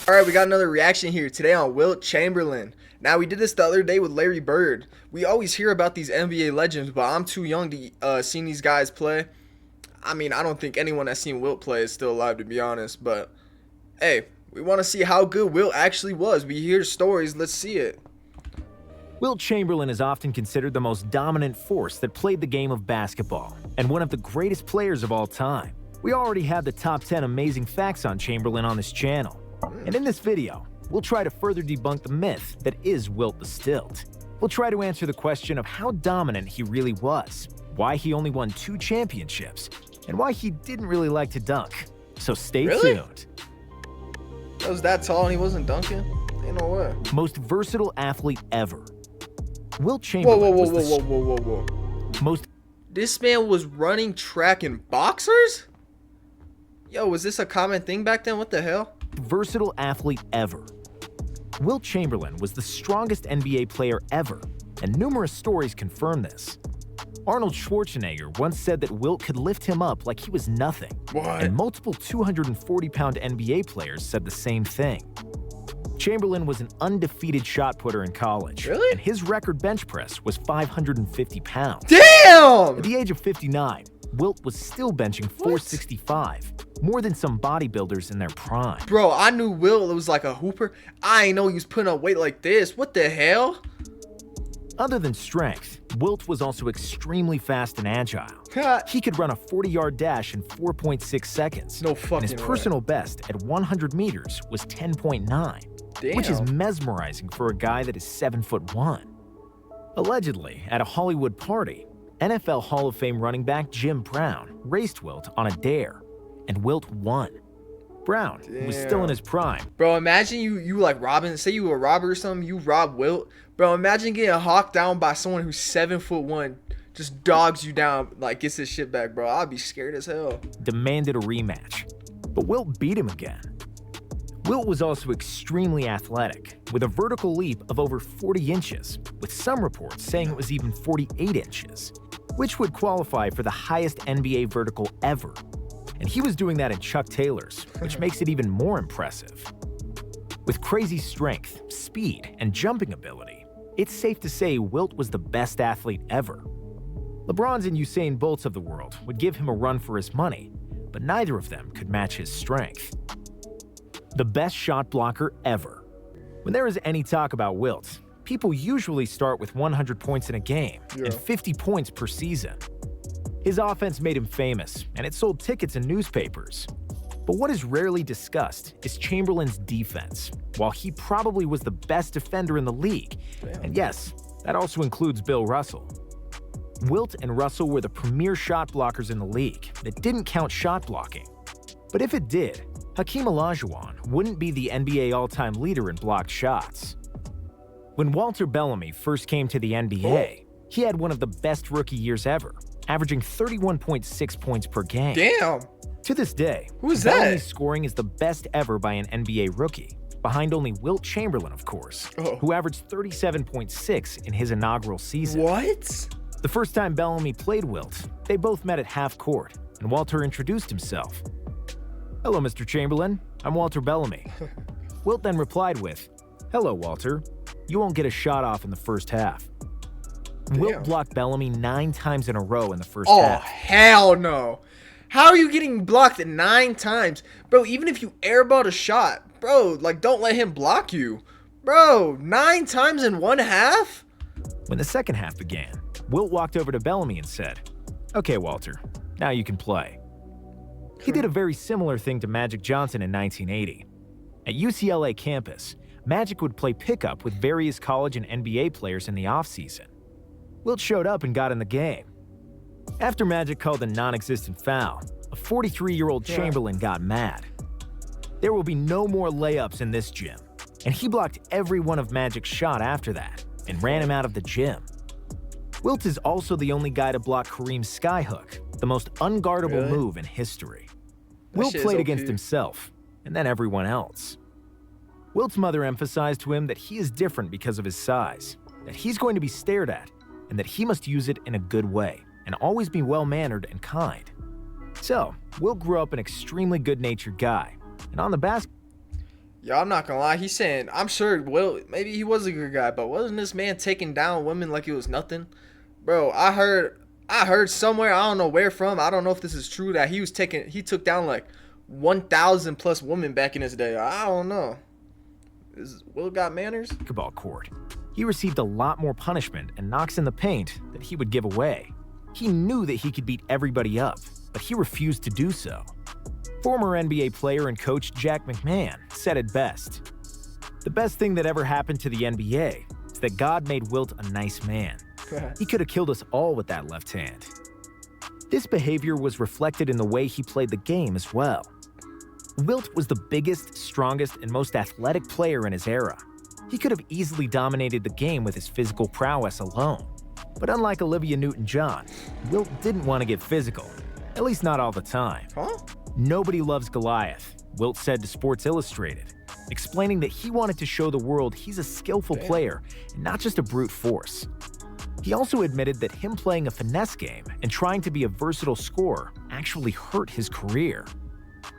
Alright, we got another reaction here today on Wilt Chamberlain. Now, we did this the other day with Larry Bird. We always hear about these NBA legends, but I'm too young to seen these guys play. I mean, I don't think anyone that's seen Wilt play is still alive, to be honest. But, hey, we want to see how good Wilt actually was. We hear stories. Let's see it. Wilt Chamberlain is often considered the most dominant force that played the game of basketball, and one of the greatest players of all time. We already have the top 10 amazing facts on Chamberlain on this channel. And in this video, we'll try to further debunk the myth that is Wilt the Stilt. We'll try to answer the question of how dominant he really was, why he only won 2 championships, and why he didn't really like to dunk. So stay tuned. That was that tall and he wasn't dunking? Ain't no way. Most versatile athlete ever. Wilt Chamberlain Whoa. This man was running track in boxers? Yo, was this a common thing back then? What the hell? Versatile athlete ever. Wilt Chamberlain was the strongest NBA player ever, and numerous stories confirm this. Arnold Schwarzenegger once said that Wilt could lift him up like he was nothing. What? And multiple 240-pound NBA players said the same thing. Chamberlain was an undefeated shot putter in college. Really? And his record bench press was 550 pounds. Damn! At the age of 59, Wilt was still benching 465, more than some bodybuilders in their prime. Bro, I knew Wilt was like a hooper. I ain't know he was putting up weight like this. What the hell? Other than strength, Wilt was also extremely fast and agile. He could run a 40-yard dash in 4.6 seconds. No fucking and his personal best at 100 meters was 10.9, which is mesmerizing for a guy that is 7'1". Allegedly, at a Hollywood party, NFL Hall of Fame running back Jim Brown raced Wilt on a dare, and Wilt won. Brown, who was still in his prime. Bro, imagine you like robbing, say you were a robber or something, you rob Wilt. Bro, imagine getting hawked down by someone who's 7'1", just dogs you down, like gets his shit back, bro. I'd be scared as hell. Demanded a rematch, but Wilt beat him again. Wilt was also extremely athletic, with a vertical leap of over 40 inches, with some reports saying it was even 48 inches, which would qualify for the highest NBA vertical ever. And he was doing that in Chuck Taylors, which makes it even more impressive. With crazy strength, speed, and jumping ability, it's safe to say Wilt was the best athlete ever. LeBron's and Usain Bolt's of the world would give him a run for his money, but neither of them could match his strength. The best shot blocker ever. When there is any talk about Wilt, people usually start with 100 points in a game and 50 points per season. His offense made him famous, and it sold tickets in newspapers. But what is rarely discussed is Chamberlain's defense. While he probably was the best defender in the league, and yes, that also includes Bill Russell. Wilt and Russell were the premier shot blockers in the league that didn't count shot blocking. But if it did, Hakeem Olajuwon wouldn't be the NBA all-time leader in blocked shots. When Walter Bellamy first came to the NBA, he had one of the best rookie years ever, averaging 31.6 points per game. Damn! To this day, who's Bellamy's that? scoring is the best ever by an NBA rookie, behind only Wilt Chamberlain, of course, who averaged 37.6 in his inaugural season. What? The first time Bellamy played Wilt, they both met at half court, and Walter introduced himself. "Hello, Mr. Chamberlain. I'm Walter Bellamy." Wilt then replied with, "Hello, Walter. You won't get a shot off in the first half." Wilt blocked Bellamy 9 times in a row in the first half. Oh, hell no. How are you getting blocked 9 times? Bro, even if you airball a shot, bro, like, don't let him block you. Bro, 9 times in one half? When the second half began, Wilt walked over to Bellamy and said, "Okay, Walter, now you can play." He did a very similar thing to Magic Johnson in 1980. At UCLA campus, Magic would play pickup with various college and NBA players in the offseason. Wilt showed up and got in the game. After Magic called a non-existent foul, a 43-year-old Chamberlain got mad. There will be no more layups in this gym, and he blocked every one of Magic's shot after that and ran him out of the gym. Wilt is also the only guy to block Kareem's skyhook, the most unguardable move in history. Wilt played against himself, and then everyone else. Wilt's mother emphasized to him that he is different because of his size, that he's going to be stared at, and that he must use it in a good way, and always be well-mannered and kind. So, Wilt grew up an extremely good-natured guy, and on the Yo, I'm not gonna lie. He's saying, I'm sure, well, maybe he was a good guy, but wasn't this man taking down women like it was nothing? Bro, I heard somewhere, I don't know where from, I don't know if this is true, that he took down like 1,000 plus women back in his day. I don't know. Is Will got manners? Basketball court. He received a lot more punishment and knocks in the paint that he would give away. He knew that he could beat everybody up, but he refused to do so. Former NBA player and coach Jack McMahon said it best. The best thing that ever happened to the NBA is that God made Wilt a nice man. He could have killed us all with that left hand. This behavior was reflected in the way he played the game as well. Wilt was the biggest, strongest, and most athletic player in his era. He could have easily dominated the game with his physical prowess alone. But unlike Olivia Newton-John, Wilt didn't want to get physical, at least not all the time. Huh? Nobody loves Goliath, Wilt said to Sports Illustrated, explaining that he wanted to show the world he's a skillful player and not just a brute force. He also admitted that him playing a finesse game and trying to be a versatile scorer actually hurt his career.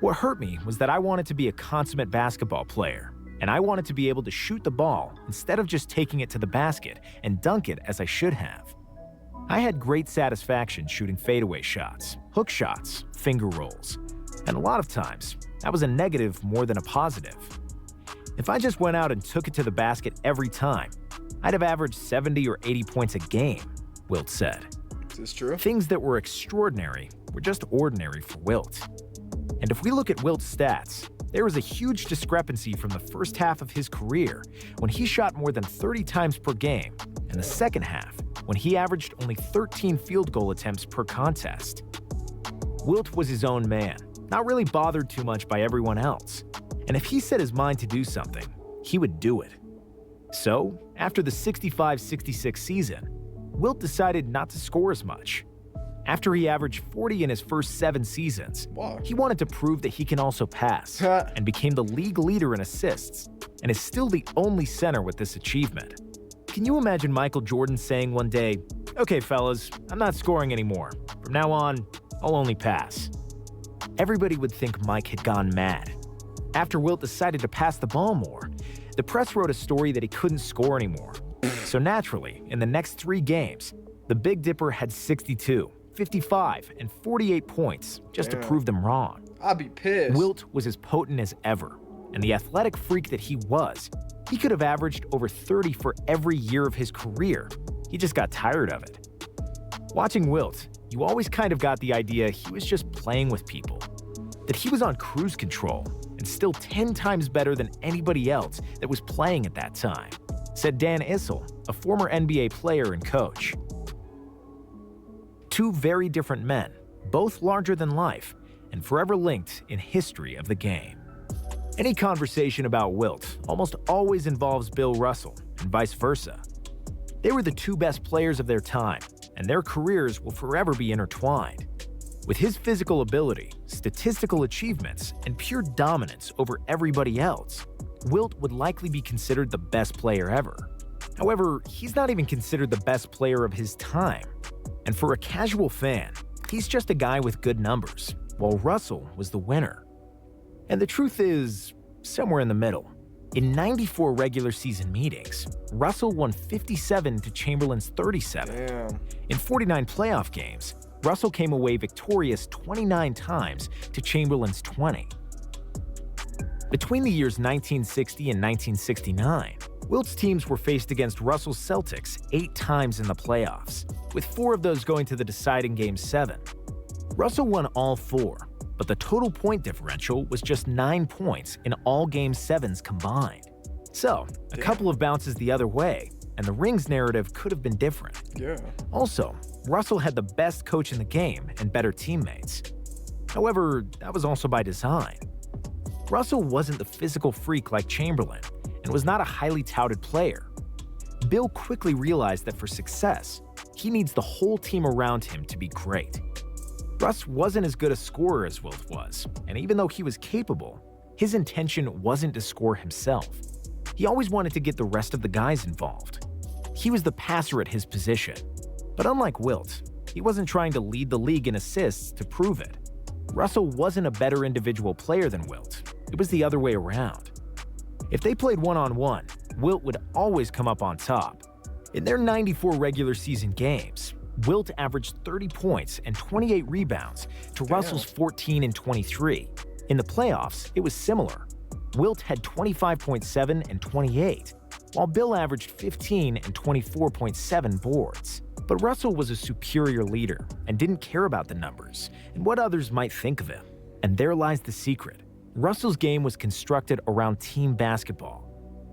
What hurt me was that I wanted to be a consummate basketball player, and I wanted to be able to shoot the ball instead of just taking it to the basket and dunk it as I should have. I had great satisfaction shooting fadeaway shots, hook shots, finger rolls, and a lot of times, that was a negative more than a positive. If I just went out and took it to the basket every time, I'd have averaged 70 or 80 points a game, Wilt said. Is this true? Things that were extraordinary were just ordinary for Wilt. And if we look at Wilt's stats, there is a huge discrepancy from the first half of his career, when he shot more than 30 times per game, and the second half, when he averaged only 13 field goal attempts per contest. Wilt was his own man, not really bothered too much by everyone else. And if he set his mind to do something, he would do it. So, after the 65-66 season, Wilt decided not to score as much. After he averaged 40 in his first 7 seasons, he wanted to prove that he can also pass, and became the league leader in assists, and is still the only center with this achievement. Can you imagine Michael Jordan saying one day, "Okay, fellas, I'm not scoring anymore. From now on, I'll only pass"? Everybody would think Mike had gone mad. After Wilt decided to pass the ball more, the press wrote a story that he couldn't score anymore. So naturally, in the next 3 games, the Big Dipper had 62, 55, and 48 points just to prove them wrong. I'd be pissed. Wilt was as potent as ever, and the athletic freak that he was, he could have averaged over 30 for every year of his career. He just got tired of it. Watching Wilt, you always kind of got the idea he was just playing with people, that he was on cruise control and still 10 times better than anybody else that was playing at that time, said Dan Issel, a former NBA player and coach. Two very different men, both larger than life, and forever linked in history of the game. Any conversation about Wilt almost always involves Bill Russell, and vice versa. They were the 2 best players of their time, and their careers will forever be intertwined. With his physical ability, statistical achievements, and pure dominance over everybody else, Wilt would likely be considered the best player ever. However, he's not even considered the best player of his time. And for a casual fan, he's just a guy with good numbers, while Russell was the winner. And the truth is, somewhere in the middle. In 94 regular season meetings, Russell won 57 to Chamberlain's 37. Damn. In 49 playoff games, Russell came away victorious 29 times to Chamberlain's 20. Between the years 1960 and 1969, Wilt's teams were faced against Russell's Celtics 8 times in the playoffs, with 4 of those going to the deciding Game 7. Russell won all 4, but the total point differential was just 9 points in all Game 7s combined. So, a couple of bounces the other way, and the rings narrative could have been different. Yeah. Also, Russell had the best coach in the game and better teammates. However, that was also by design. Russell wasn't the physical freak like Chamberlain, and was not a highly touted player. Bill quickly realized that for success, he needs the whole team around him to be great. Russ wasn't as good a scorer as Wilt was, and even though he was capable, his intention wasn't to score himself. He always wanted to get the rest of the guys involved. He was the passer at his position. But unlike Wilt, he wasn't trying to lead the league in assists to prove it. Russell wasn't a better individual player than Wilt. It was the other way around. If they played one-on-one, Wilt would always come up on top. In their 94 regular season games, Wilt averaged 30 points and 28 rebounds to Russell's 14 and 23. In the playoffs, it was similar. Wilt had 25.7 and 28, while Bill averaged 15 and 24.7 boards. But Russell was a superior leader and didn't care about the numbers and what others might think of him. And there lies the secret. Russell's game was constructed around team basketball.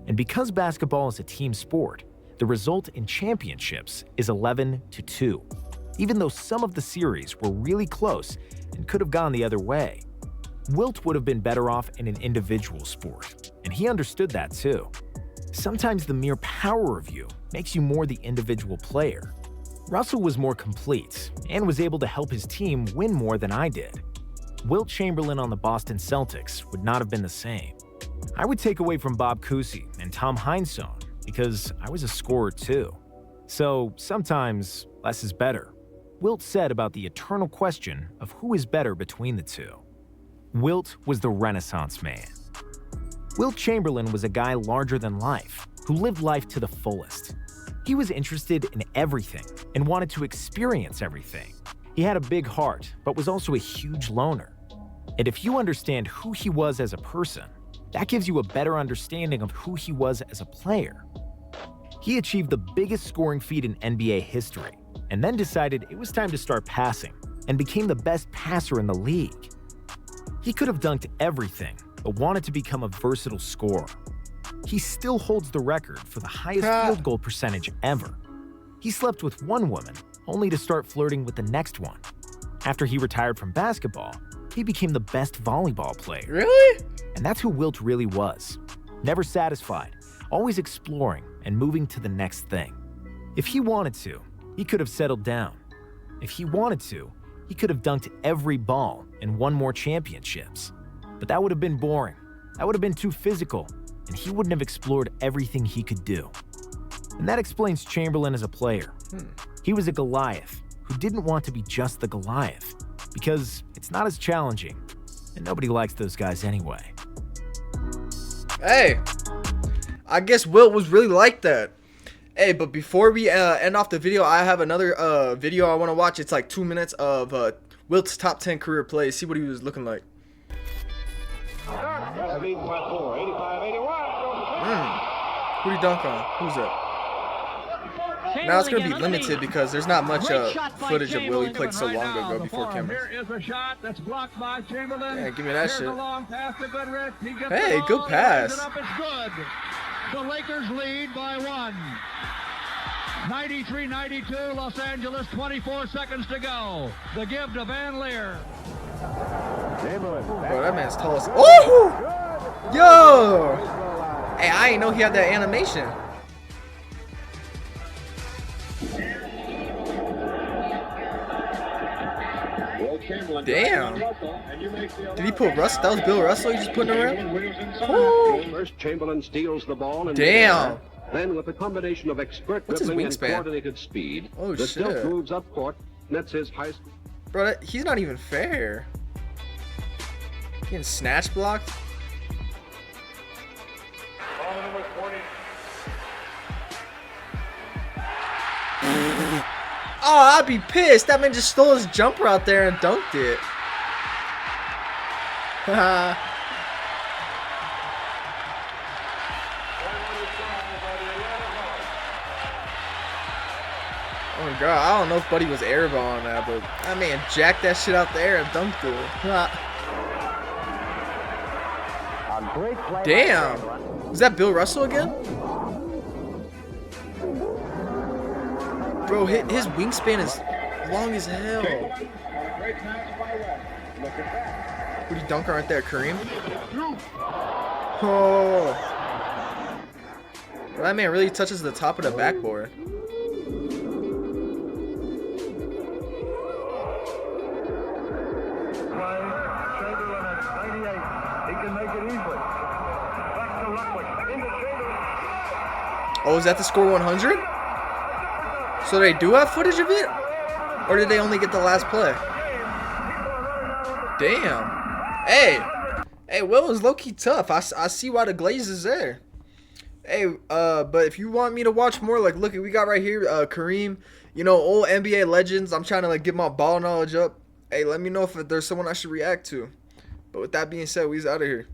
And because basketball is a team sport, the result in championships is 11-2, even though some of the series were really close and could have gone the other way. Wilt would have been better off in an individual sport, and he understood that too. Sometimes the mere power of you makes you more the individual player. Russell was more complete and was able to help his team win more than I did. Wilt Chamberlain on the Boston Celtics would not have been the same. I would take away from Bob Cousy and Tom Heinsohn because I was a scorer too. So sometimes less is better. Wilt said about the eternal question of who is better between the two. Wilt was the Renaissance man. Wilt Chamberlain was a guy larger than life, who lived life to the fullest. He was interested in everything and wanted to experience everything. He had a big heart, but was also a huge loner. And if you understand who he was as a person, that gives you a better understanding of who he was as a player. He achieved the biggest scoring feat in NBA history, and then decided it was time to start passing, and became the best passer in the league. He could have dunked everything, but wanted to become a versatile scorer. He still holds the record for the highest field goal percentage ever. He slept with one woman, only to start flirting with the next one. After he retired from basketball, he became the best volleyball player. Really? And that's who Wilt really was. Never satisfied, always exploring and moving to the next thing. If he wanted to, he could have settled down. If he wanted to, he could have dunked every ball and won more championships. But that would have been boring. That would have been too physical, and he wouldn't have explored everything he could do. And that explains Chamberlain as a player. He was a Goliath who didn't want to be just the Goliath, because it's not as challenging, and nobody likes those guys anyway. Hey, I guess Wilt was really like that. Hey, but before we end off the video, I have another video I want to watch. It's like 2 minutes of Wilt's top 10 career plays. See what he was looking like. Who'd he dunk on? Who's that? Now it's going to be limited because there's not much footage of Wilt. He played so long ago before cameras. Yeah, give me that shit. Hey, good pass. The Lakers lead by 1. 93-92, Los Angeles, 24 seconds to go. The give to Van Leer. Bro, that man's tall as... Oh! Yo! Hey, I didn't know he had that animation. Damn. Did he put Russell? That was Bill Russell he just putting around? First, Chamberlain steals the ball. Damn. Then, with a combination of expert dribbling and coordinated speed, the stilt moves up court, nets his high school. Bro, he's not even fair. Getting snatch blocked. Oh, I'd be pissed. That man just stole his jumper out there and dunked it. Oh god, I don't know if Buddy was airballing that, but that man jacked that shit out the air and dunked it. Damn. Is that Bill Russell again? Bro, his wingspan is long as hell. Who'd he dunk on right there, Kareem? Oh. Bro, that man really touches the top of the backboard. Oh, is that the score 100? So they do have footage of it? Or did they only get the last play? Damn. Hey, Hey, Will is low-key tough. I see why the glaze is there. Hey, but if you want me to watch more, like, look, we got right here, Kareem, you know, old NBA legends. I'm trying to, like, get my ball knowledge up. Hey, let me know if there's someone I should react to. But with that being said, we's out of here.